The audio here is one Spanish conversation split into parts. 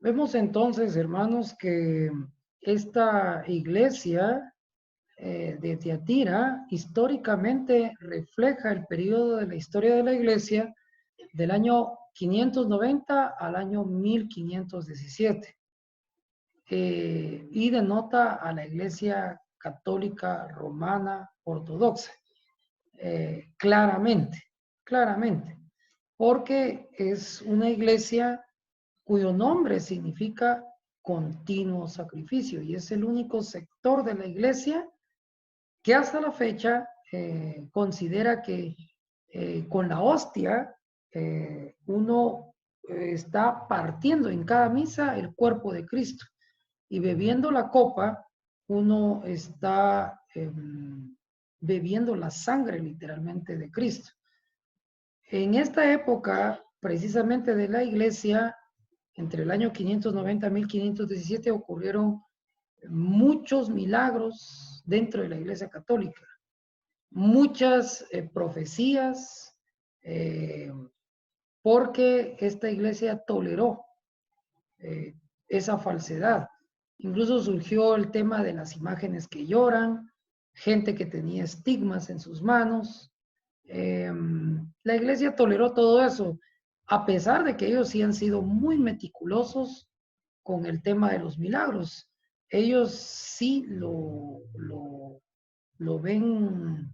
Vemos entonces, hermanos, que esta iglesia de Tiatira históricamente refleja el periodo de la historia de la iglesia del año 590 al año 1517 y denota a la iglesia católica romana ortodoxa claramente, claramente, porque es una iglesia cuyo nombre significa continuo sacrificio y es el único sector de la iglesia que hasta la fecha considera que con la hostia uno está partiendo en cada misa el cuerpo de Cristo y bebiendo la copa uno está bebiendo la sangre literalmente de Cristo. En esta época precisamente de la iglesia, entre el año 590 y 1517 ocurrieron muchos milagros dentro de la iglesia católica, muchas profecías, porque esta iglesia toleró esa falsedad. Incluso surgió el tema de las imágenes que lloran, gente que tenía estigmas en sus manos. La iglesia toleró todo eso, a pesar de que ellos sí han sido muy meticulosos con el tema de los milagros. Ellos sí lo ven,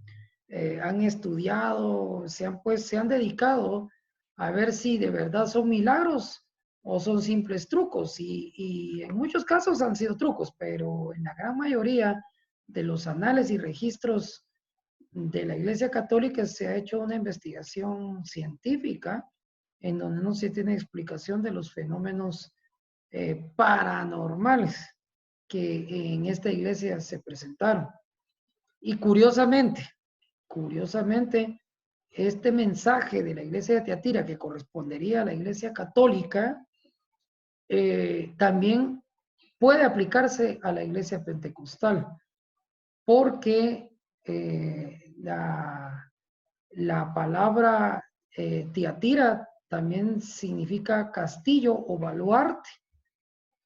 han estudiado, se han dedicado a ver si de verdad son milagros o son simples trucos. Y en muchos casos han sido trucos, pero en la gran mayoría de los anales y registros de la Iglesia Católica se ha hecho una investigación científica en donde no se tiene explicación de los fenómenos paranormales que en esta iglesia se presentaron. Y curiosamente, este mensaje de la iglesia de Tiatira, que correspondería a la iglesia católica, también puede aplicarse a la iglesia pentecostal, porque la palabra Tiatira también significa castillo o baluarte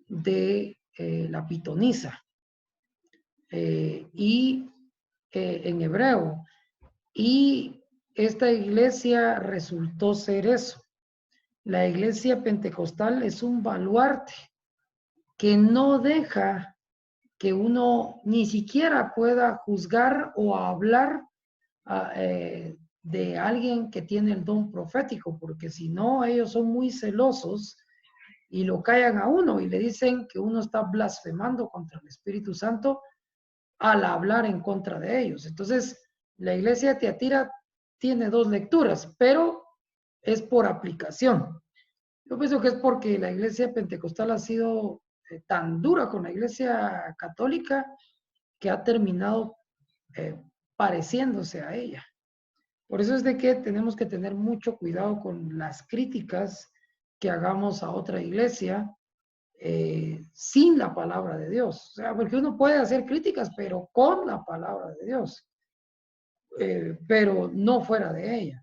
de la pitonisa. Y en hebreo. Y esta iglesia resultó ser eso. La iglesia pentecostal es un baluarte que no deja que uno ni siquiera pueda juzgar o hablar de alguien que tiene el don profético, porque si no, ellos son muy celosos y lo callan a uno y le dicen que uno está blasfemando contra el Espíritu Santo al hablar en contra de ellos. Entonces, la iglesia de Tiatira tiene dos lecturas, pero es por aplicación. Yo pienso que es porque la iglesia pentecostal ha sido tan dura con la iglesia católica que ha terminado pareciéndose a ella. Por eso es de que tenemos que tener mucho cuidado con las críticas que hagamos a otra iglesia sin la palabra de Dios. O sea, porque uno puede hacer críticas, pero con la palabra de Dios, pero no fuera de ella.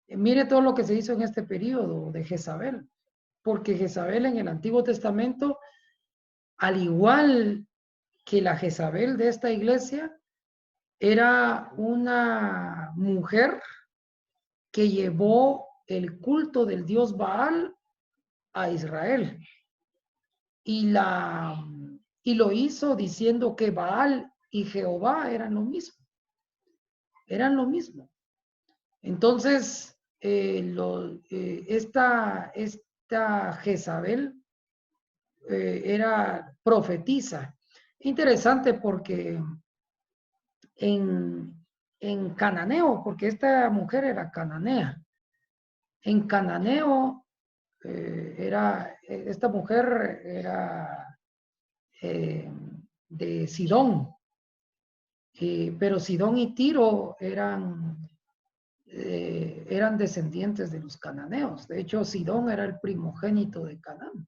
Mire todo lo que se hizo en este periodo de Jezabel, porque Jezabel en el Antiguo Testamento, al igual que la Jezabel de esta iglesia, era una mujer que llevó el culto del dios Baal a Israel. Y lo hizo diciendo que Baal y Jehová eran lo mismo. Eran lo mismo. Entonces, esta Jezabel era profetisa. Interesante porque en cananeo, porque esta mujer era cananea. En cananeo esta mujer era de Sidón, pero Sidón y Tiro eran descendientes de los cananeos. De hecho, Sidón era el primogénito de Canaán.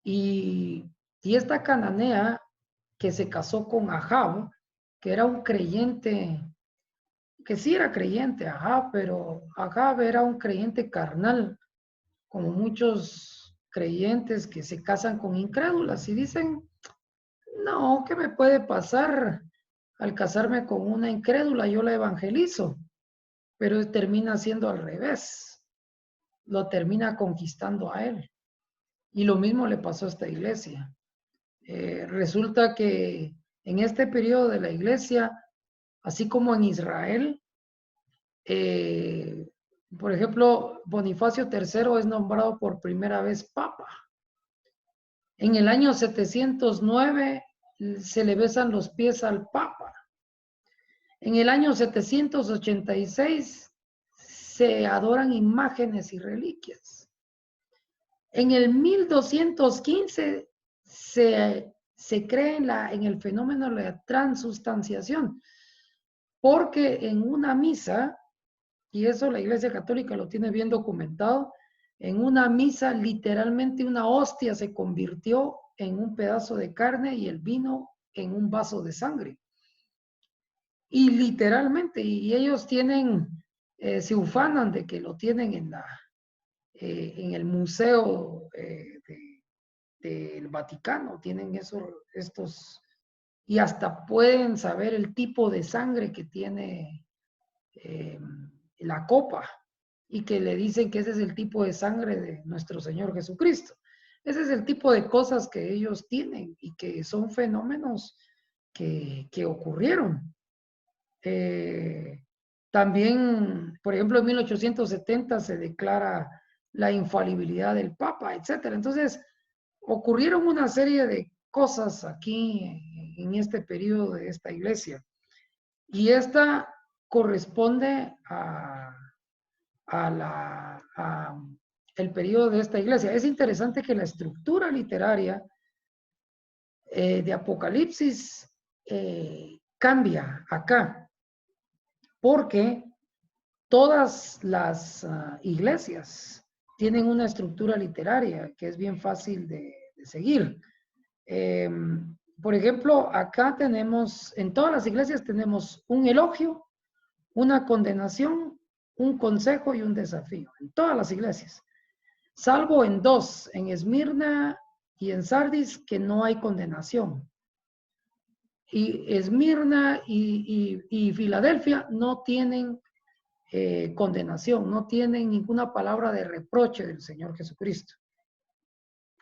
Y esta cananea que se casó con Ahab, que era un creyente, que sí era creyente Ahab, pero Ahab era un creyente carnal, como muchos creyentes que se casan con incrédulas y dicen, no, ¿qué me puede pasar al casarme con una incrédula? Yo la evangelizo, pero termina siendo al revés, lo termina conquistando a él. Y lo mismo le pasó a esta iglesia. Resulta que en este periodo de la iglesia, así como en Israel, por ejemplo, Bonifacio III es nombrado por primera vez papa. En el año 709 se le besan los pies al papa. En el año 786 se adoran imágenes y reliquias. En el 1215 se cree en el fenómeno de la transustanciación, porque en una misa, y eso la Iglesia Católica lo tiene bien documentado, en una misa literalmente una hostia se convirtió en un pedazo de carne y el vino en un vaso de sangre. Y literalmente, y ellos tienen, se ufanan de que lo tienen en el museo del Vaticano, tienen estos, y hasta pueden saber el tipo de sangre que tiene la copa, y que le dicen que ese es el tipo de sangre de nuestro Señor Jesucristo. Ese es el tipo de cosas que ellos tienen y que son fenómenos que ocurrieron. También, por ejemplo, en 1870 se declara la infalibilidad del Papa, etcétera. Entonces, ocurrieron una serie de cosas aquí en este periodo de esta iglesia. Y esta corresponde a el periodo de esta iglesia. Es interesante que la estructura literaria de Apocalipsis cambia acá, porque todas las iglesias tienen una estructura literaria que es bien fácil de seguir. Por ejemplo, acá tenemos, en todas las iglesias tenemos un elogio, una condenación, un consejo y un desafío. En todas las iglesias. Salvo en dos, en Esmirna y en Sardis, que no hay condenación. Y Esmirna y Filadelfia no tienen condenación, no tienen ninguna palabra de reproche del Señor Jesucristo.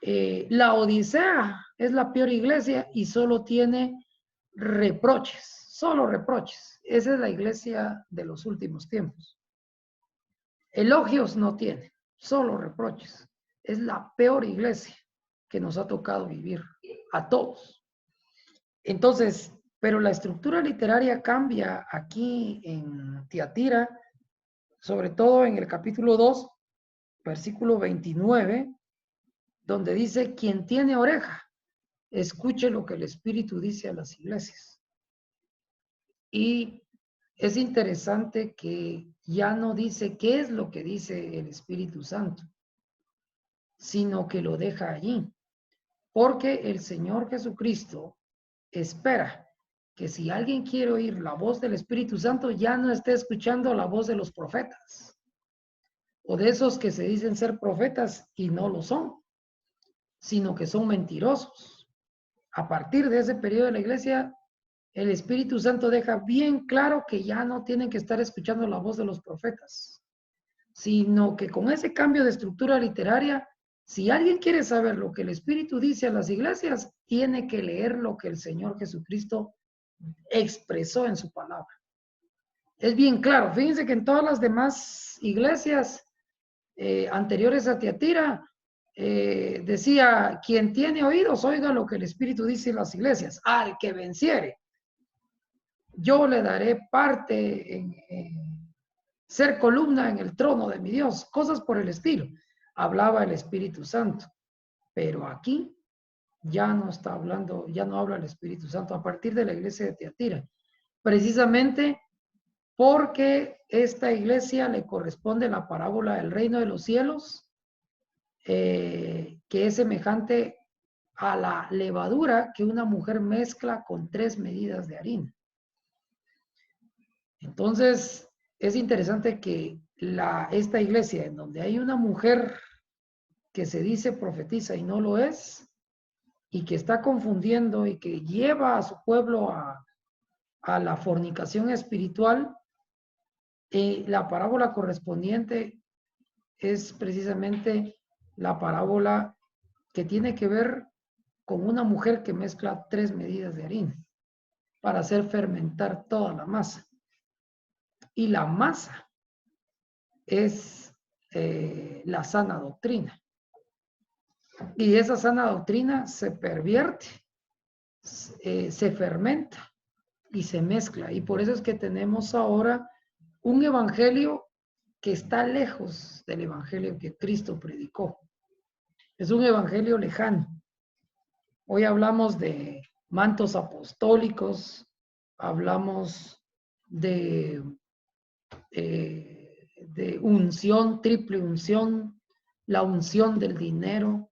La Odisea es la peor iglesia y solo tiene reproches, solo reproches. Esa es la iglesia de los últimos tiempos. Elogios no tiene, solo reproches. Es la peor iglesia que nos ha tocado vivir a todos. Entonces, pero la estructura literaria cambia aquí en Tiatira, sobre todo en el capítulo 2, versículo 29, donde dice, quien tiene oreja, escuche lo que el Espíritu dice a las iglesias. Y es interesante que ya no dice qué es lo que dice el Espíritu Santo, sino que lo deja allí. Porque el Señor Jesucristo espera que si alguien quiere oír la voz del Espíritu Santo, ya no esté escuchando la voz de los profetas o de esos que se dicen ser profetas y no lo son, sino que son mentirosos. A partir de ese periodo de la iglesia, el Espíritu Santo deja bien claro que ya no tienen que estar escuchando la voz de los profetas, sino que con ese cambio de estructura literaria, si alguien quiere saber lo que el Espíritu dice a las iglesias, tiene que leer lo que el Señor Jesucristo expresó en su palabra. Es bien claro. Fíjense que en todas las demás iglesias anteriores a Tiatira, decía, quien tiene oídos, oiga lo que el Espíritu dice en las iglesias. Al que venciere, yo le daré parte en ser columna en el trono de mi Dios, cosas por el estilo. Hablaba el Espíritu Santo, pero aquí ya no está hablando, ya no habla el Espíritu Santo a partir de la iglesia de Tiatira, precisamente porque esta iglesia le corresponde la parábola del reino de los cielos, que es semejante a la levadura que una mujer mezcla con 3 medidas de harina. Entonces, es interesante que esta iglesia, en donde hay una mujer que se dice profetiza y no lo es, y que está confundiendo y que lleva a su pueblo a la fornicación espiritual, la parábola correspondiente es precisamente la parábola que tiene que ver con una mujer que mezcla 3 medidas de harina para hacer fermentar toda la masa. Y la masa es la sana doctrina. Y esa sana doctrina se pervierte, se fermenta y se mezcla. Y por eso es que tenemos ahora un evangelio que está lejos del evangelio que Cristo predicó. Es un evangelio lejano. Hoy hablamos de mantos apostólicos, hablamos de unción, triple unción, la unción del dinero,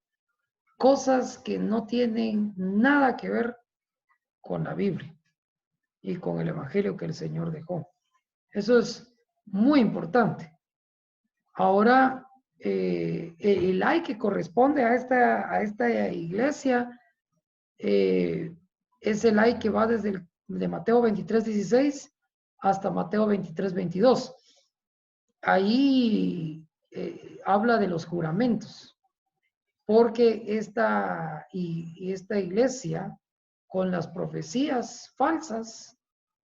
cosas que no tienen nada que ver con la Biblia y con el evangelio que el Señor dejó. Eso es muy importante. Ahora, el ay que corresponde a esta iglesia es el ay que va desde de Mateo 23:16 hasta Mateo 23:22. Ahí habla de los juramentos, porque esta iglesia, con las profecías falsas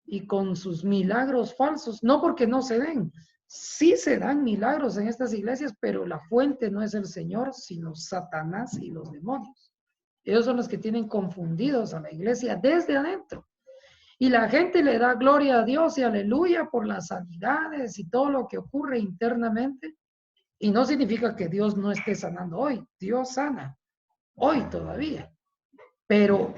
y con sus milagros falsos, no porque no se den, sí se dan milagros en estas iglesias, pero la fuente no es el Señor, sino Satanás y los demonios. Ellos son los que tienen confundidos a la iglesia desde adentro. Y la gente le da gloria a Dios y aleluya por las sanidades y todo lo que ocurre internamente. Y no significa que Dios no esté sanando hoy. Dios sana hoy todavía. Pero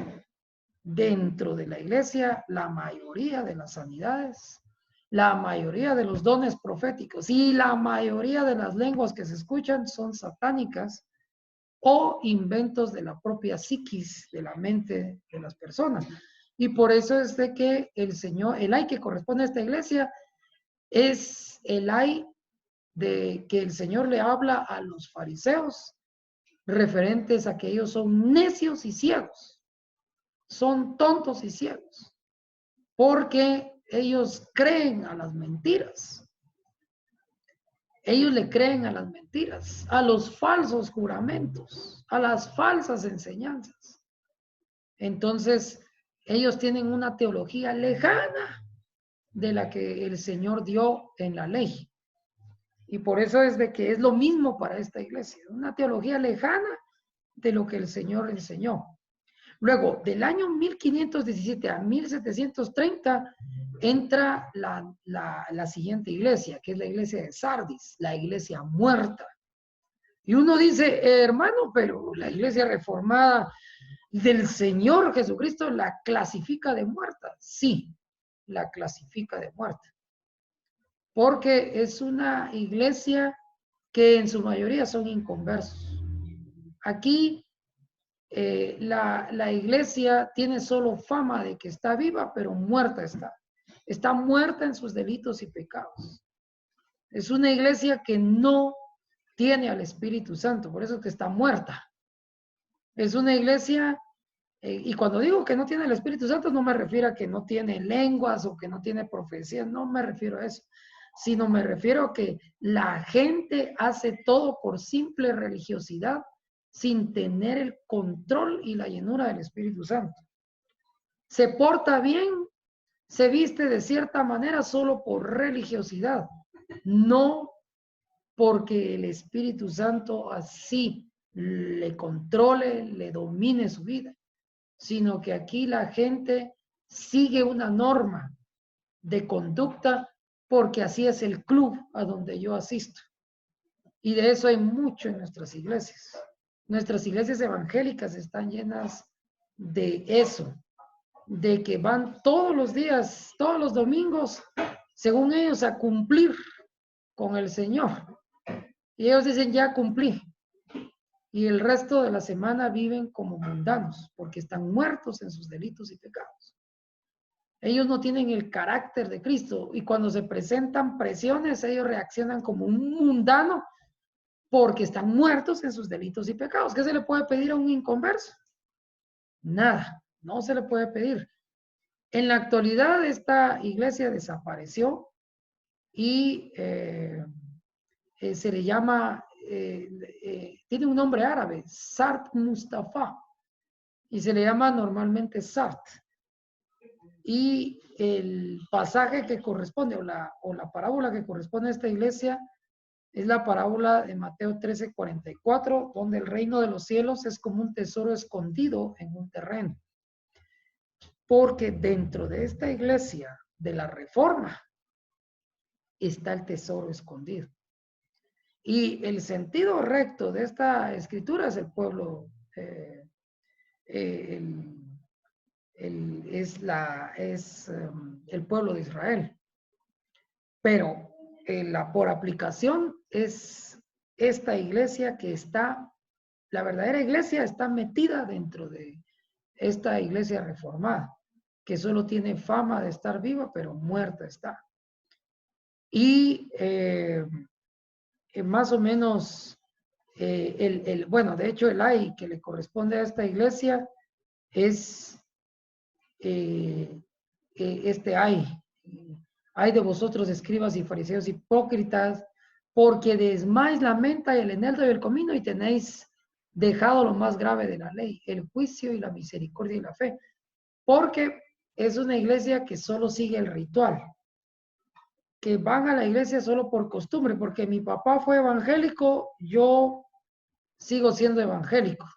dentro de la iglesia, la mayoría de las sanidades, la mayoría de los dones proféticos y la mayoría de las lenguas que se escuchan son satánicas o inventos de la propia psiquis, de la mente de las personas. Y por eso es de que el Señor, el ay que corresponde a esta iglesia, es el ay de que el Señor le habla a los fariseos referentes a que ellos son necios y ciegos, son tontos y ciegos, porque ellos creen a las mentiras. Ellos le creen a las mentiras, a los falsos juramentos, a las falsas enseñanzas. Entonces, ellos tienen una teología lejana de la que el Señor dio en la ley. Y por eso es de que es lo mismo para esta iglesia, una teología lejana de lo que el Señor enseñó. Luego, del año 1517 a 1730, entra la siguiente iglesia, que es la iglesia de Sardis, la iglesia muerta. Y uno dice, hermano, pero la iglesia reformada del Señor Jesucristo la clasifica de muerta. Sí, la clasifica de muerta. Porque es una iglesia que en su mayoría son inconversos. Aquí la iglesia tiene solo fama de que está viva, pero muerta está. Está muerta en sus delitos y pecados. Es una iglesia que no tiene al Espíritu Santo, por eso es que está muerta. Es una iglesia, y cuando digo que no tiene el Espíritu Santo, no me refiero a que no tiene lenguas o que no tiene profecía, no me refiero a eso, sino me refiero a que la gente hace todo por simple religiosidad, sin tener el control y la llenura del Espíritu Santo. Se porta bien, se viste de cierta manera solo por religiosidad, no porque el Espíritu Santo así le controle, le domine su vida, sino que aquí la gente sigue una norma de conducta porque así es el club a donde yo asisto. Y de eso hay mucho en nuestras iglesias. Nuestras iglesias evangélicas están llenas de eso, de que van todos los días, todos los domingos, según ellos, a cumplir con el Señor. Y ellos dicen, ya cumplí. Y el resto de la semana viven como mundanos, porque están muertos en sus delitos y pecados. Ellos no tienen el carácter de Cristo. Y cuando se presentan presiones, ellos reaccionan como un mundano porque están muertos en sus delitos y pecados. ¿Qué se le puede pedir a un inconverso? Nada, no se le puede pedir. En la actualidad esta iglesia desapareció y se le llama, tiene un nombre árabe, Sart Mustafa, y se le llama normalmente Sart. Y el pasaje que corresponde, o la parábola que corresponde a esta iglesia, es la parábola de Mateo 13:44, donde el reino de los cielos es como un tesoro escondido en un terreno. Porque dentro de esta iglesia de la Reforma está el tesoro escondido. Y el sentido recto de esta escritura es el pueblo, el pueblo de Israel. Pero por aplicación es esta iglesia que está, la verdadera iglesia está metida dentro de esta iglesia reformada, que solo tiene fama de estar viva, pero muerta está. Y más o menos, bueno, de hecho el ay que le corresponde a esta iglesia es este ay de vosotros escribas y fariseos hipócritas, porque desmáis la menta y el eneldo y el comino y tenéis dejado lo más grave de la ley, el juicio y la misericordia y la fe, porque es una iglesia que solo sigue el ritual, que van a la iglesia solo por costumbre, porque mi papá fue evangélico, yo sigo siendo evangélico,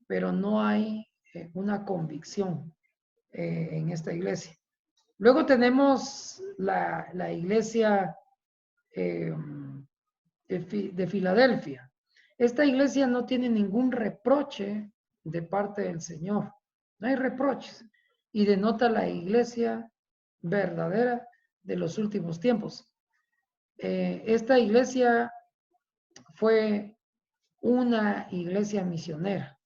pero no hay una convicción en esta iglesia. Luego tenemos la iglesia de Filadelfia. Esta iglesia no tiene ningún reproche de parte del Señor. No hay reproches. Y denota la iglesia verdadera de los últimos tiempos. Esta iglesia fue una iglesia misionera.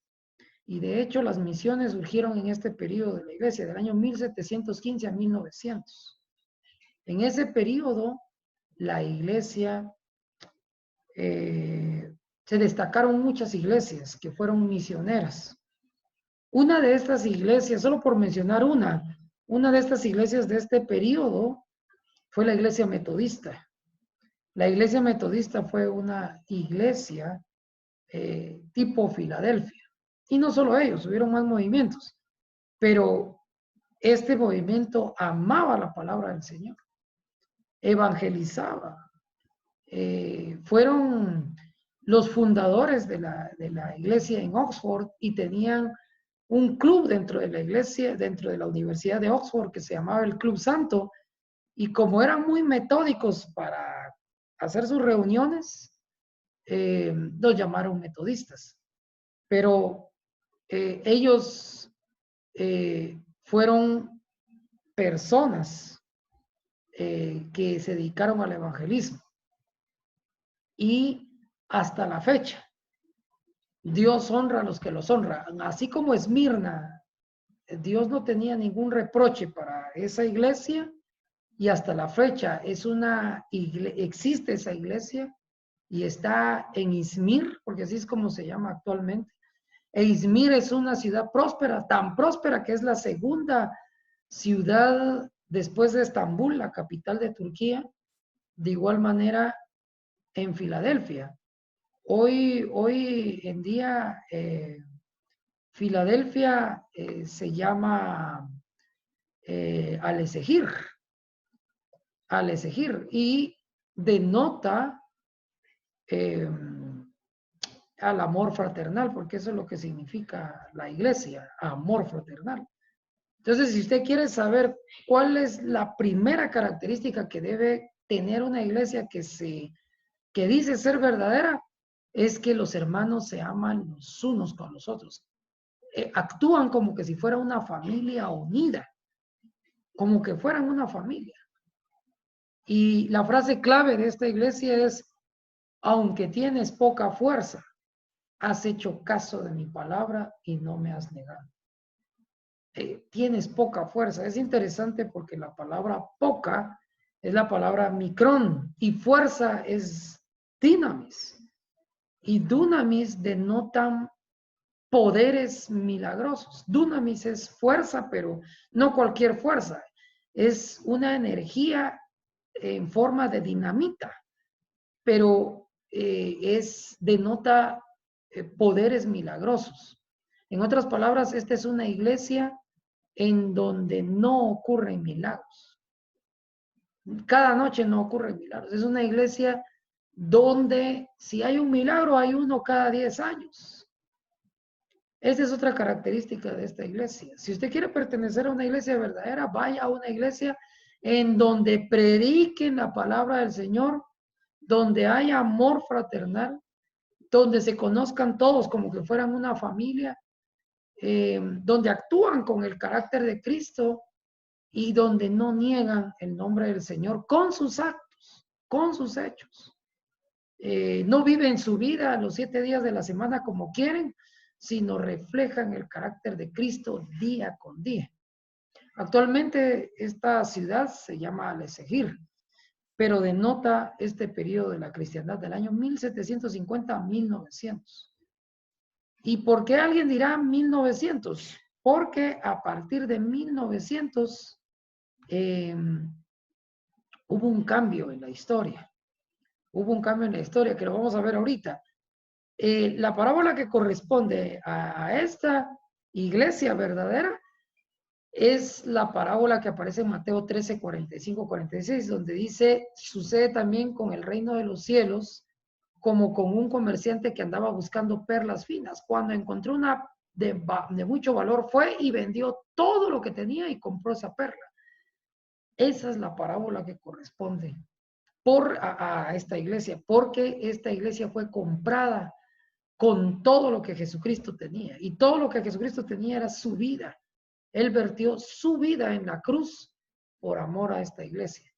Y de hecho las misiones surgieron en este periodo de la iglesia, del año 1715 a 1900. En ese periodo, la iglesia, se destacaron muchas iglesias que fueron misioneras. Una de estas iglesias, solo por mencionar una de estas iglesias de este periodo fue la iglesia metodista. La iglesia metodista fue una iglesia tipo Filadelfia. Y no solo ellos, hubieron más movimientos, pero este movimiento amaba la palabra del Señor, evangelizaba. Fueron los fundadores de la iglesia en Oxford y tenían un club dentro de la iglesia, dentro de la Universidad de Oxford, que se llamaba el Club Santo, y como eran muy metódicos para hacer sus reuniones, los llamaron metodistas. Pero ellos fueron personas que se dedicaron al evangelismo. Y hasta la fecha, Dios honra a los que los honran. Así como Esmirna, Dios no tenía ningún reproche para esa iglesia y hasta la fecha existe esa iglesia y está en Izmir, porque así es como se llama actualmente. E Izmir es una ciudad próspera, tan próspera que es la segunda ciudad después de Estambul, la capital de Turquía. De igual manera, en Filadelfia. Hoy en día, Filadelfia se llama Al-Ezehir, y denota al amor fraternal, porque eso es lo que significa la iglesia, amor fraternal. Entonces, si usted quiere saber cuál es la primera característica que debe tener una iglesia que dice ser verdadera, es que los hermanos se aman los unos con los otros. Actúan como que si fuera una familia unida, como que fueran una familia. Y la frase clave de esta iglesia es: aunque tienes poca fuerza, has hecho caso de mi palabra y no me has negado. Tienes poca fuerza. Es interesante porque la palabra poca es la palabra micrón y fuerza es dinamis. y dunamis denotan poderes milagrosos. Dunamis es fuerza, pero no cualquier fuerza. Es una energía en forma de dinamita, pero denota poderes milagrosos. En otras palabras, esta es una iglesia en donde no ocurren milagros. Cada noche no ocurren milagros. Es una iglesia donde si hay un milagro, hay uno cada 10 años. Esa es otra característica de esta iglesia. Si usted quiere pertenecer a una iglesia verdadera, vaya a una iglesia en donde prediquen la palabra del Señor, donde haya amor fraternal, donde se conozcan todos como que fueran una familia, donde actúan con el carácter de Cristo y donde no niegan el nombre del Señor con sus actos, con sus hechos. No viven su vida los 7 días de la semana como quieren, sino reflejan el carácter de Cristo día con día. Actualmente esta ciudad se llama Alessegir, pero denota este periodo de la cristiandad del año 1750 a 1900. ¿Y por qué alguien dirá 1900? Porque a partir de 1900 hubo un cambio en la historia. Hubo un cambio en la historia que lo vamos a ver ahorita. La parábola que corresponde a esta iglesia verdadera es la parábola que aparece en Mateo 13, 45, 46, donde dice, sucede también con el reino de los cielos, como con un comerciante que andaba buscando perlas finas. Cuando encontró una de mucho valor, fue y vendió todo lo que tenía y compró esa perla. Esa es la parábola que corresponde a esta iglesia, porque esta iglesia fue comprada con todo lo que Jesucristo tenía. Y todo lo que Jesucristo tenía era su vida. Él vertió su vida en la cruz por amor a esta iglesia.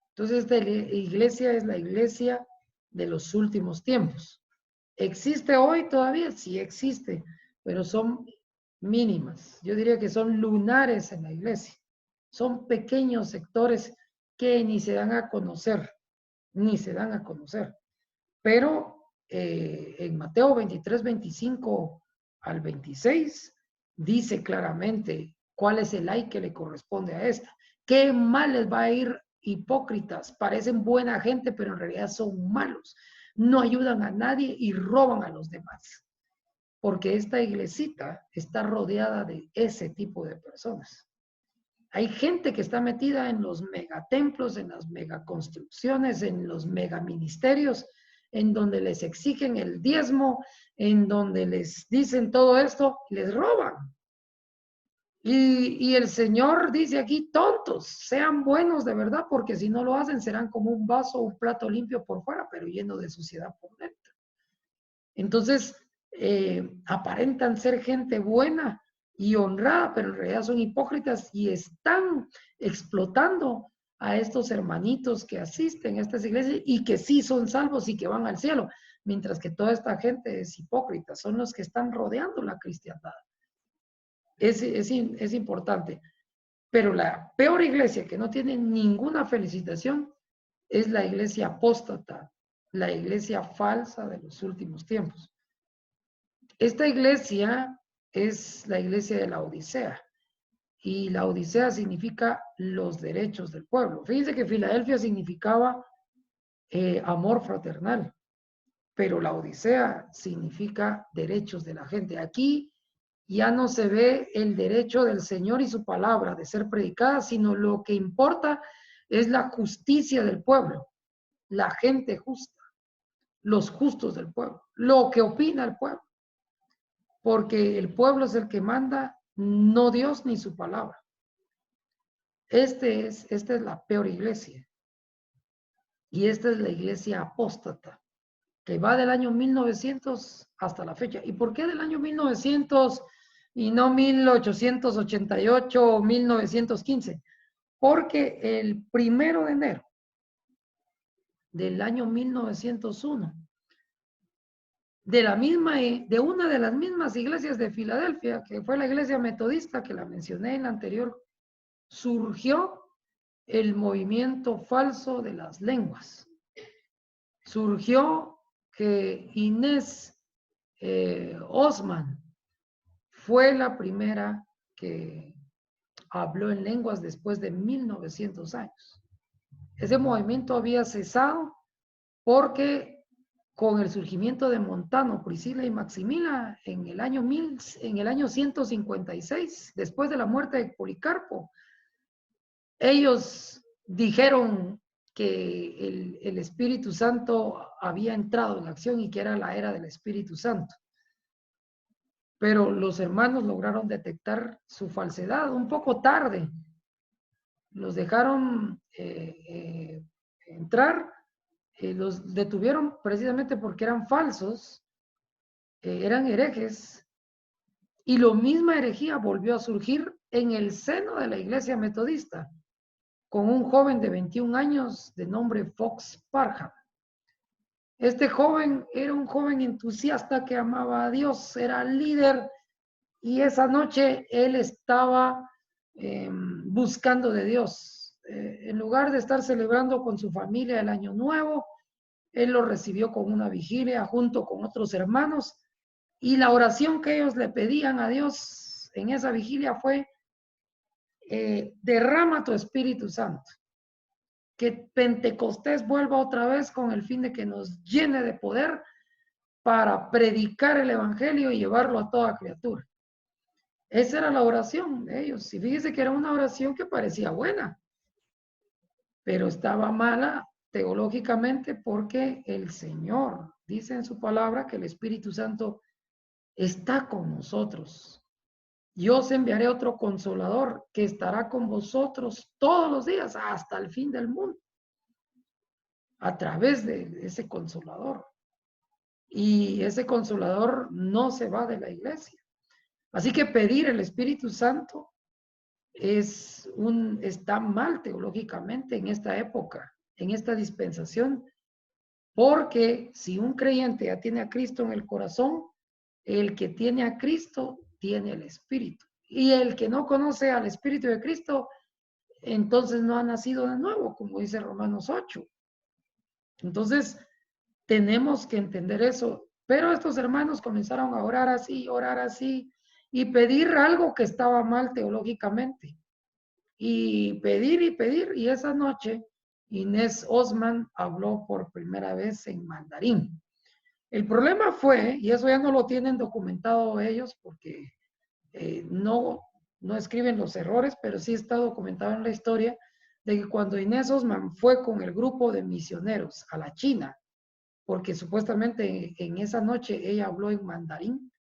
Entonces, esta iglesia es la iglesia de los últimos tiempos. ¿Existe hoy todavía? Sí existe, pero son mínimas. Yo diría que son lunares en la iglesia. Son pequeños sectores que ni se dan a conocer, ni se dan a conocer. Pero en Mateo 23, 25 al 26, dice claramente cuál es el ay que le corresponde a esta. ¿Qué mal les va a ir hipócritas? Parecen buena gente, pero en realidad son malos. No ayudan a nadie y roban a los demás. Porque esta iglesita está rodeada de ese tipo de personas. Hay gente que está metida en los megatemplos, en las megaconstrucciones, en los megaministerios, en donde les exigen el diezmo, en donde les dicen todo esto, les roban. Y el Señor dice aquí, tontos, sean buenos de verdad, porque si no lo hacen serán como un vaso o un plato limpio por fuera, pero lleno de suciedad por dentro. Entonces, aparentan ser gente buena y honrada, pero en realidad son hipócritas y están explotando a estos hermanitos que asisten a estas iglesias y que sí son salvos y que van al cielo, mientras que toda esta gente es hipócrita, son los que están rodeando la cristiandad. Es importante. Pero la peor iglesia que no tiene ninguna felicitación es la iglesia apóstata, la iglesia falsa de los últimos tiempos. Esta iglesia es la iglesia de la Odisea. Y la Odisea significa los derechos del pueblo. Fíjense que Filadelfia significaba amor fraternal, pero la Odisea significa derechos de la gente. Aquí ya no se ve el derecho del Señor y su palabra de ser predicada, sino lo que importa es la justicia del pueblo, la gente justa, los justos del pueblo, lo que opina el pueblo. Porque el pueblo es el que manda, no Dios ni su palabra. Esta es la peor iglesia. Y esta es la iglesia apóstata, que va del año 1900 hasta la fecha. ¿Y por qué del año 1900 y no 1888 o 1915? Porque el 1 de enero del año 1901, de una de las mismas iglesias de Filadelfia, que fue la iglesia metodista que la mencioné en la anterior, surgió el movimiento falso de las lenguas. Surgió que Inés Osman fue la primera que habló en lenguas después de 1900 años. Ese movimiento había cesado porque con el surgimiento de Montano, Priscila y Maximila en el año 156, después de la muerte de Policarpo, ellos dijeron que el Espíritu Santo había entrado en acción y que era la era del Espíritu Santo. Pero los hermanos lograron detectar su falsedad un poco tarde. Los dejaron entrar, los detuvieron precisamente porque eran falsos, eran herejes, y la misma herejía volvió a surgir en el seno de la iglesia metodista, con un joven de 21 años de nombre Fox Parham. Este joven era un joven entusiasta que amaba a Dios, era líder, y esa noche él estaba buscando de Dios. En lugar de estar celebrando con su familia el Año Nuevo, él lo recibió con una vigilia junto con otros hermanos, y la oración que ellos le pedían a Dios en esa vigilia fue, derrama tu Espíritu Santo, que Pentecostés vuelva otra vez con el fin de que nos llene de poder para predicar el Evangelio y llevarlo a toda criatura. Esa era la oración de ellos. Y fíjese que era una oración que parecía buena, pero estaba mala teológicamente, porque el Señor dice en su palabra que el Espíritu Santo está con nosotros. Yo os enviaré otro consolador que estará con vosotros todos los días hasta el fin del mundo, a través de ese consolador. Y ese consolador no se va de la iglesia. Así que pedir el Espíritu Santo está mal teológicamente en esta época, en esta dispensación, porque si un creyente ya tiene a Cristo en el corazón, el que tiene a Cristo tiene el Espíritu. Y el que no conoce al Espíritu de Cristo, entonces no ha nacido de nuevo, como dice Romanos 8. Entonces, tenemos que entender eso. Pero estos hermanos comenzaron a orar así, y pedir algo que estaba mal teológicamente. Y pedir, y esa noche Inés Osman habló por primera vez en mandarín. El problema fue, y eso ya no lo tienen documentado ellos porque no escriben los errores, pero sí está documentado en la historia, de que cuando Inés Osman fue con el grupo de misioneros a la China, porque supuestamente en esa noche ella habló en mandarín,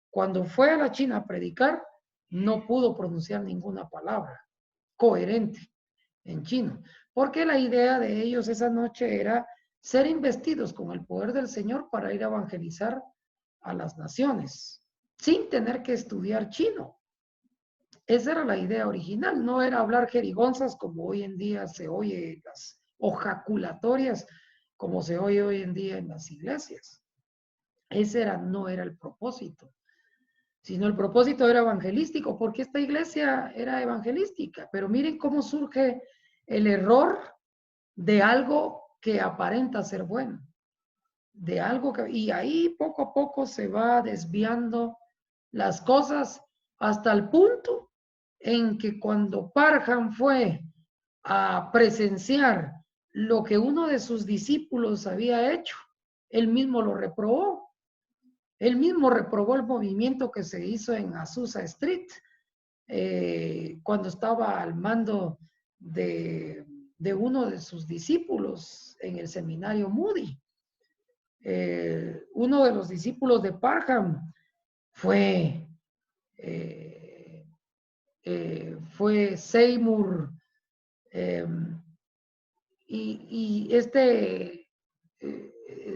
cuando fue a la China a predicar, no pudo pronunciar ninguna palabra coherente en chino, porque la idea de ellos esa noche era ser investidos con el poder del Señor para ir a evangelizar a las naciones, sin tener que estudiar chino. Esa era la idea original, no era hablar jerigonzas como hoy en día se oye, las ojaculatorias como se oye hoy en día en las iglesias. Ese no era el propósito, sino el propósito era evangelístico, porque esta iglesia era evangelística. Pero miren cómo surge el error de algo que aparenta ser bueno, de algo que, y ahí poco a poco se va desviando las cosas hasta el punto en que cuando Parham fue a presenciar lo que uno de sus discípulos había hecho, él mismo lo reprobó. Él mismo reprobó el movimiento que se hizo en Azusa Street cuando estaba al mando de uno de sus discípulos en el seminario Moody. Uno de los discípulos de Parham fue Seymour, y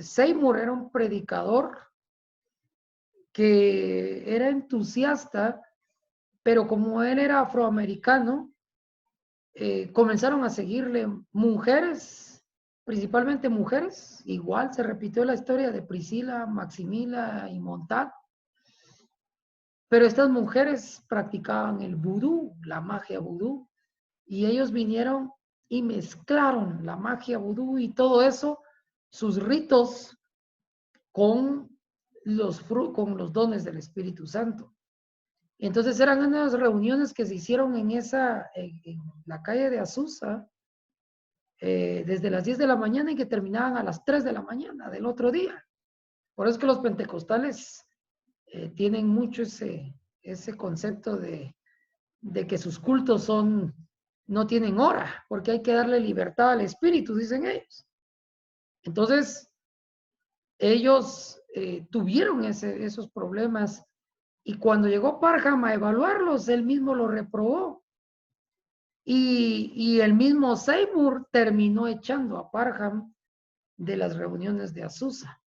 Seymour era un predicador que era entusiasta, pero como él era afroamericano, comenzaron a seguirle mujeres, principalmente mujeres. Igual se repitió la historia de Priscila, Maximila y Montano. Pero estas mujeres practicaban el vudú, la magia vudú, y ellos vinieron y mezclaron la magia vudú y todo eso, sus ritos, con con los dones del Espíritu Santo. Entonces eran unas reuniones que se hicieron en la calle de Azusa, desde las 10 de la mañana y que terminaban a las 3 de la mañana del otro día. Por eso es que los pentecostales tienen mucho ese concepto de que sus cultos no tienen hora, porque hay que darle libertad al Espíritu, dicen ellos. Entonces, ellos tuvieron esos problemas y cuando llegó Parham a evaluarlos, él mismo lo reprobó. Y el mismo Seymour terminó echando a Parham de las reuniones de Azusa.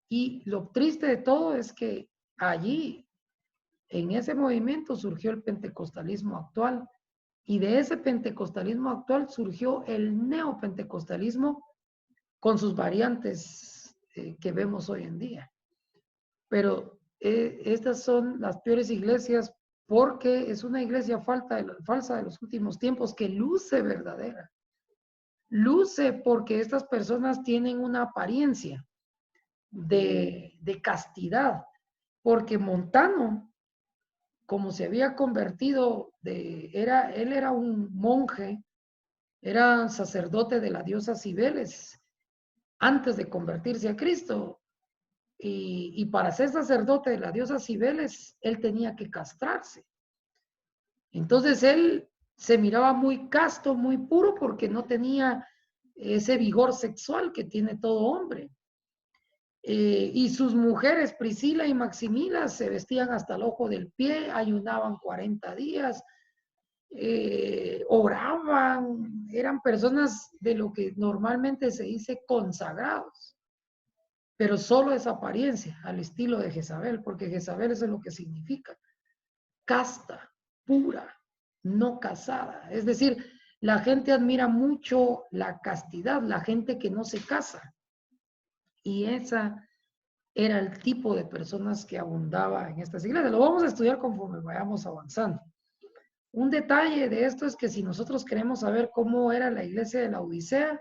Y lo triste de todo es que allí, en ese movimiento, surgió el pentecostalismo actual. Y de ese pentecostalismo actual surgió el neopentecostalismo con sus variantes que vemos hoy en día. Pero estas son las peores iglesias porque es una iglesia falsa de los últimos tiempos que luce verdadera. Luce porque estas personas tienen una apariencia de castidad, porque Montano, como se había convertido, él era un monje, era sacerdote de la diosa Cibeles antes de convertirse a Cristo. Y para ser sacerdote de la diosa Cibeles, él tenía que castrarse. Entonces él se miraba muy casto, muy puro, porque no tenía ese vigor sexual que tiene todo hombre. Y sus mujeres, Priscila y Maximila, se vestían hasta el ojo del pie, ayunaban 40 días, oraban, eran personas de lo que normalmente se dice consagrados, pero solo esa apariencia, al estilo de Jezabel, porque Jezabel eso es lo que significa, casta, pura, no casada. Es decir, la gente admira mucho la castidad, la gente que no se casa. Y esa era el tipo de personas que abundaba en estas iglesias. Lo vamos a estudiar conforme vayamos avanzando. Un detalle de esto es que si nosotros queremos saber cómo era la iglesia de la Odisea,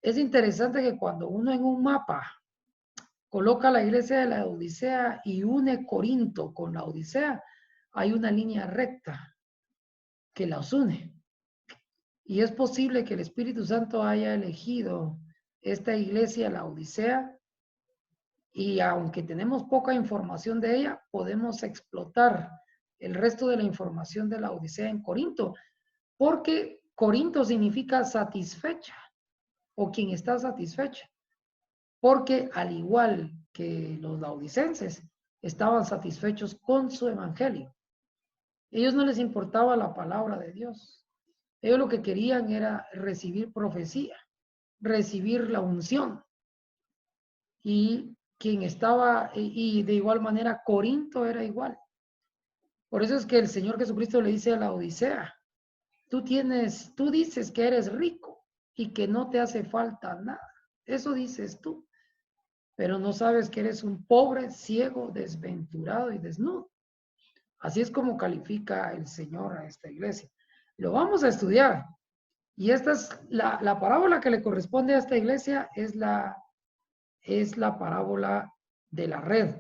es interesante que cuando uno en un mapa coloca la iglesia de la Odisea y une Corinto con la Odisea, hay una línea recta que las une. Y es posible que el Espíritu Santo haya elegido esta iglesia, la Odisea, y aunque tenemos poca información de ella, podemos explotar el resto de la información de la Odisea en Corinto, porque Corinto significa satisfecha o quien está satisfecha, porque al igual que los laodicenses, estaban satisfechos con su evangelio. Ellos no les importaba la palabra de Dios. Ellos lo que querían era recibir profecía, recibir la unción. Y quien estaba, y de igual manera Corinto era igual. Por eso es que el Señor Jesucristo le dice a la Odisea, tú dices que eres rico y que no te hace falta nada. Eso dices tú, pero no sabes que eres un pobre, ciego, desventurado y desnudo. Así es como califica el Señor a esta iglesia. Lo vamos a estudiar. Y esta es la parábola que le corresponde a esta iglesia, es la parábola de la red.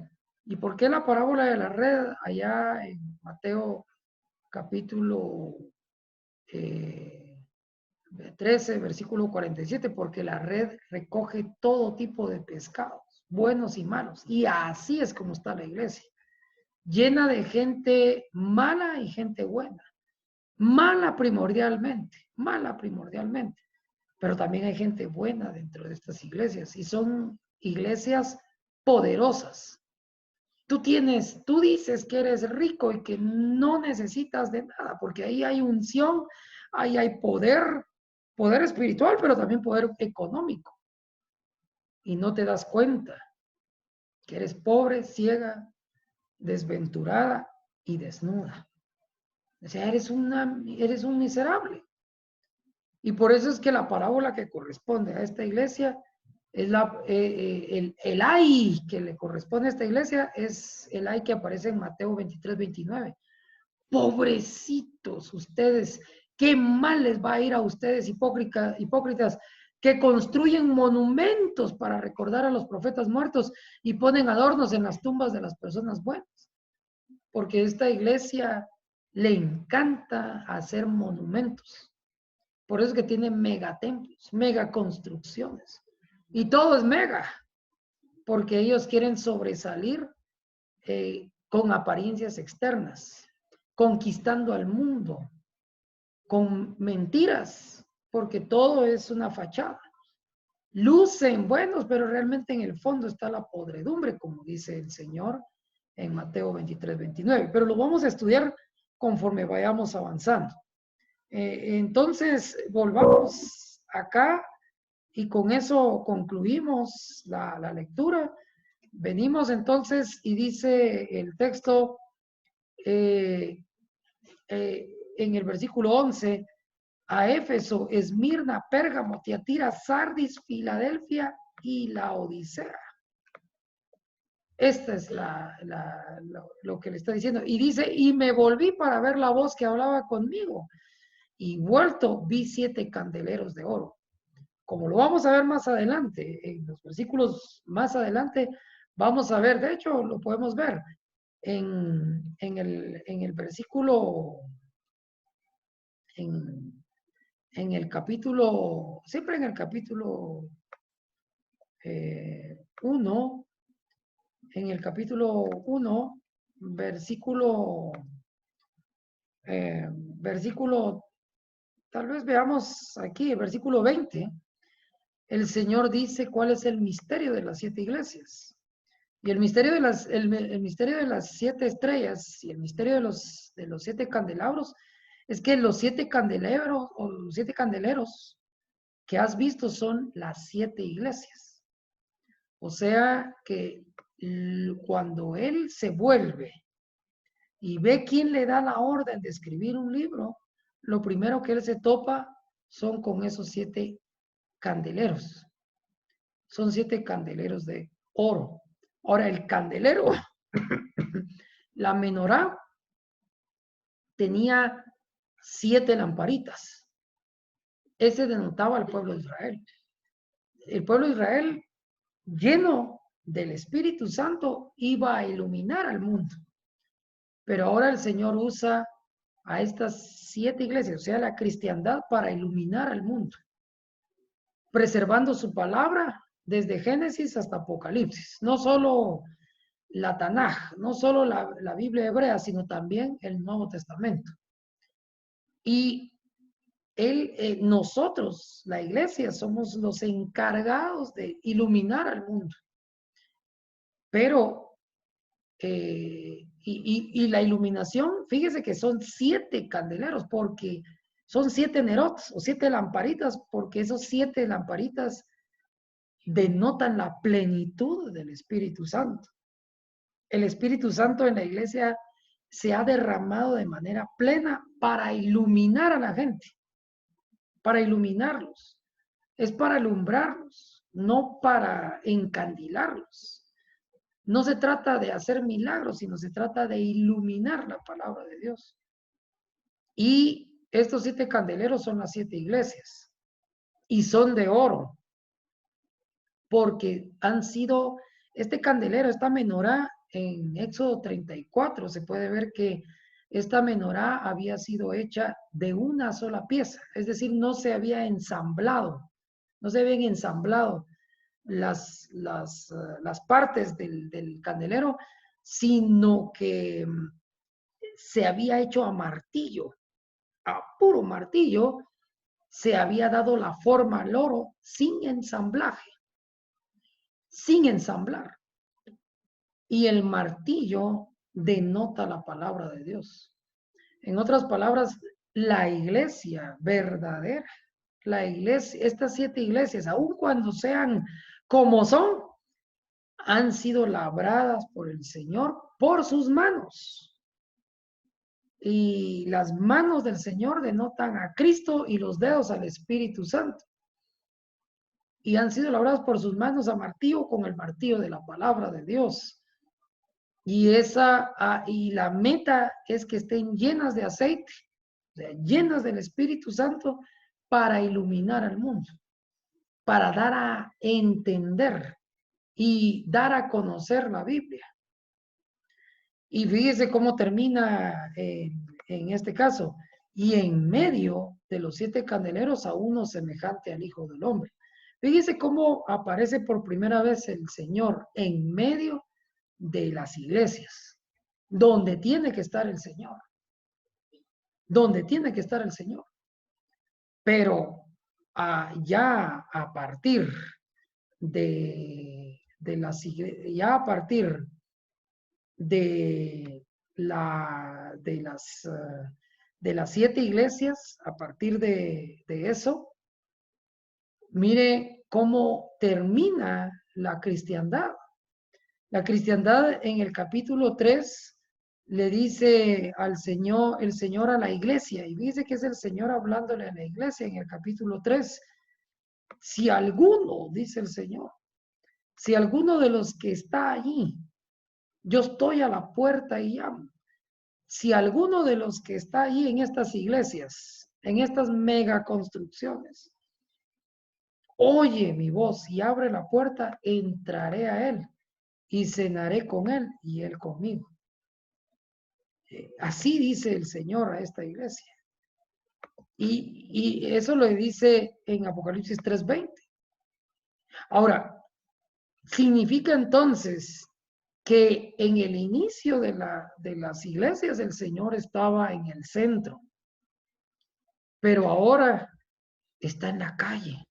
¿Y por qué la parábola de la red? Allá en Mateo capítulo 13, versículo 47, porque la red recoge todo tipo de pescados, buenos y malos. Y así es como está la iglesia, llena de gente mala y gente buena. Mala primordialmente, pero también hay gente buena dentro de estas iglesias y son iglesias poderosas. Tú dices que eres rico y que no necesitas de nada, porque ahí hay unción, ahí hay poder espiritual, pero también poder económico. Y no te das cuenta que eres pobre, ciega, desventurada y desnuda. O sea, eres un miserable. Y por eso es que la parábola que corresponde a esta iglesia es el ay que le corresponde a esta iglesia es el ay que aparece en Mateo 23, 29. Pobrecitos ustedes, qué mal les va a ir a ustedes hipócritas, que construyen monumentos para recordar a los profetas muertos y ponen adornos en las tumbas de las personas buenas. Porque esta iglesia le encanta hacer monumentos. Por eso es que tiene megatemplos, megaconstrucciones. Y todo es mega, porque ellos quieren sobresalir con apariencias externas, conquistando al mundo, con mentiras, porque todo es una fachada. Lucen buenos, pero realmente en el fondo está la podredumbre, como dice el Señor en Mateo 23, 29. Pero lo vamos a estudiar conforme vayamos avanzando. Entonces, volvamos acá y con eso concluimos la lectura. Venimos entonces y dice el texto en el versículo 11, a Éfeso, Esmirna, Pérgamo, Tiatira, Sardis, Filadelfia y la Odisea. Esta es lo que le está diciendo. Y dice, y me volví para ver la voz que hablaba conmigo. Y vuelto vi 7 candeleros de oro. Como lo vamos a ver más adelante, en los versículos más adelante, vamos a ver, de hecho lo podemos ver en el versículo, en el capítulo, siempre en el capítulo 1, en el capítulo 1, versículo, tal vez veamos aquí, el versículo 20, el Señor dice cuál es el misterio de las 7 iglesias. Y el misterio de el misterio de las 7 estrellas y el misterio de los 7 candelabros es que los 7 candeleros o los 7 candeleros que has visto son las 7 iglesias. O sea que cuando Él se vuelve y ve quién le da la orden de escribir un libro, lo primero que Él se topa son con esos 7 candeleros. Son 7 candeleros de oro. Ahora, el candelero, la menorá, tenía 7 lamparitas. Ese denotaba al pueblo de Israel. El pueblo de Israel, lleno del Espíritu Santo, iba a iluminar al mundo. Pero ahora el Señor usa a estas 7 iglesias, o sea, la cristiandad, para iluminar al mundo, preservando su palabra desde Génesis hasta Apocalipsis. No solo la Tanaj, no solo la Biblia hebrea, sino también el Nuevo Testamento. Y nosotros, la iglesia, somos los encargados de iluminar al mundo. Pero, y la iluminación, fíjese que son 7 candeleros, porque son 7 nerots o 7 lamparitas, porque esos 7 lamparitas denotan la plenitud del Espíritu Santo. El Espíritu Santo en la iglesia se ha derramado de manera plena para iluminar a la gente, para iluminarlos. Es para alumbrarlos, no para encandilarlos. No se trata de hacer milagros, sino se trata de iluminar la palabra de Dios. Y estos 7 candeleros son las 7 iglesias. Y son de oro. Porque han sido, este candelero, esta menorá, en Éxodo 34 se puede ver que esta menorá había sido hecha de una sola pieza, es decir, no se había ensamblado, no se habían ensamblado las partes del candelero, sino que se había hecho a martillo, a puro martillo, se había dado la forma al oro sin ensamblaje, sin ensamblar. Y el martillo denota la palabra de Dios. En otras palabras, la iglesia verdadera, la iglesia, estas 7 iglesias, aun cuando sean como son, han sido labradas por el Señor por sus manos. Y las manos del Señor denotan a Cristo y los dedos al Espíritu Santo. Y han sido labradas por sus manos a martillo con el martillo de la palabra de Dios. Y y la meta es que estén llenas de aceite, o sea, llenas del Espíritu Santo para iluminar al mundo. para dar a entender y dar a conocer la Biblia. Y fíjese cómo termina en este caso. Y en medio de los 7 candeleros a uno semejante al Hijo del Hombre. Fíjese cómo aparece por primera vez el Señor en medio de las iglesias, donde tiene que estar el Señor. Donde tiene que estar el Señor. Pero ya a partir de las iglesias, ya a partir de las 7 iglesias, a partir de eso, mire cómo termina la cristiandad. La cristiandad en el capítulo 3 le dice al Señor, el Señor a la iglesia, y dice que es el Señor hablándole a la iglesia en el capítulo 3. Si alguno, dice el Señor, si alguno de los que está allí, yo estoy a la puerta y llamo. Si alguno de los que está allí en estas iglesias, en estas mega construcciones, oye mi voz y abre la puerta, entraré a él y cenaré con él y él conmigo. Así dice el Señor a esta iglesia. Y eso lo dice en Apocalipsis 3:20. Ahora, significa entonces que en el inicio de las iglesias el Señor estaba en el centro, pero ahora está en la calle.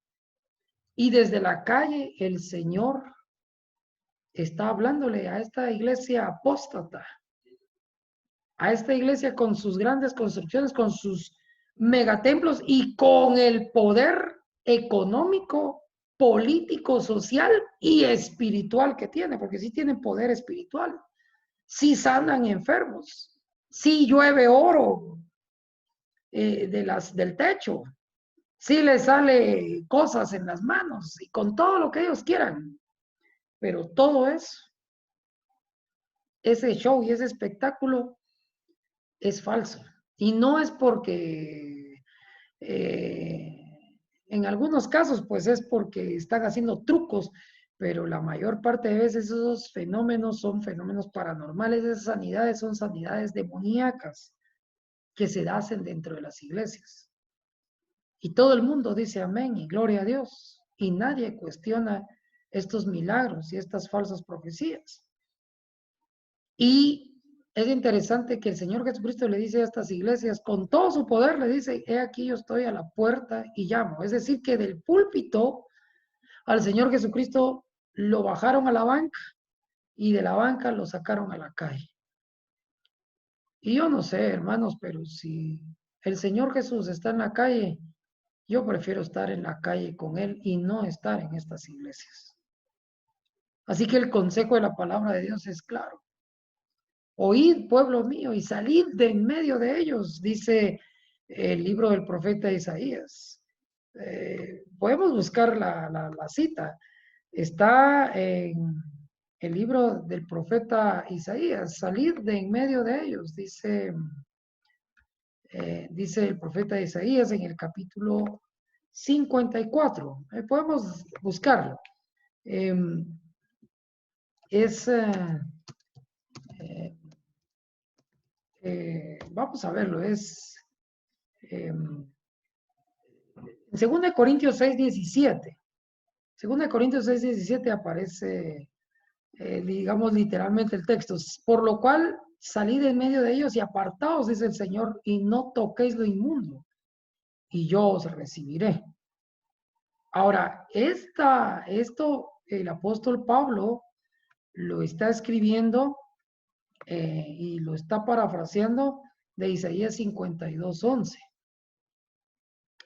Y desde la calle el Señor está hablándole a esta iglesia apóstata, a esta iglesia con sus grandes construcciones, con sus megatemplos y con el poder económico, político, social y espiritual que tiene, porque sí tienen poder espiritual, sí sanan enfermos, sí llueve oro del techo, sí les sale cosas en las manos y con todo lo que ellos quieran, pero todo eso, ese show y ese espectáculo es falso. Y no es porque en algunos casos pues es porque están haciendo trucos, pero la mayor parte de veces esos fenómenos son fenómenos paranormales, esas sanidades son sanidades demoníacas que se hacen dentro de las iglesias. Y todo el mundo dice amén y gloria a Dios. Y nadie cuestiona estos milagros y estas falsas profecías. Y es interesante que el Señor Jesucristo le dice a estas iglesias, con todo su poder, le dice, he aquí yo estoy a la puerta y llamo. Es decir, que del púlpito al Señor Jesucristo lo bajaron a la banca y de la banca lo sacaron a la calle. Y yo no sé, hermanos, pero si el Señor Jesús está en la calle, yo prefiero estar en la calle con Él y no estar en estas iglesias. Así que el consejo de la palabra de Dios es claro. Oíd, pueblo mío, y salid de en medio de ellos, dice el libro del profeta Isaías. Podemos buscar la cita. Está en el libro del profeta Isaías. Salid de en medio de ellos, dice el profeta Isaías en el capítulo 54. Podemos buscarlo. Vamos a verlo, es en 2 Corintios 6:17. 2 Corintios 6:17 aparece, digamos literalmente el texto. Por lo cual salid en medio de ellos y apartaos, dice el Señor, y no toquéis lo inmundo, y yo os recibiré. Ahora, esto el apóstol Pablo lo está escribiendo y lo está parafraseando de Isaías 52:11.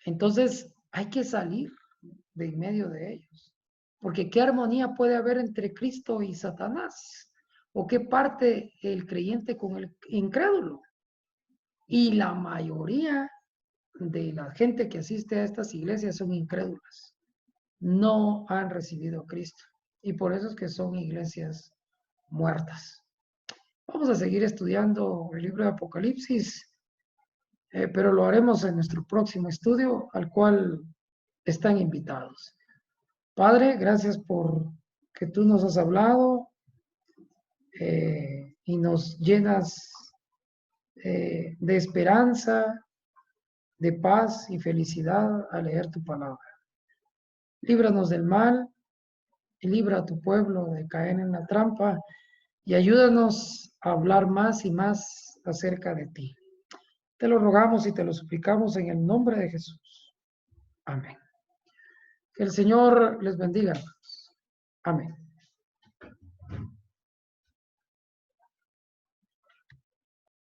Entonces, hay que salir de en medio de ellos. Porque ¿qué armonía puede haber entre Cristo y Satanás? ¿O qué parte el creyente con el incrédulo? Y la mayoría de la gente que asiste a estas iglesias son incrédulas. No han recibido a Cristo. Y por eso es que son iglesias muertas. Vamos a seguir estudiando el libro de Apocalipsis, pero lo haremos en nuestro próximo estudio, al cual están invitados. Padre, gracias por que tú nos has hablado y nos llenas de esperanza, de paz y felicidad al leer tu palabra. Líbranos del mal y libra a tu pueblo de caer en la trampa y ayúdanos a hablar más y más acerca de ti. Te lo rogamos y te lo suplicamos en el nombre de Jesús. Amén. Que el Señor les bendiga. Amén.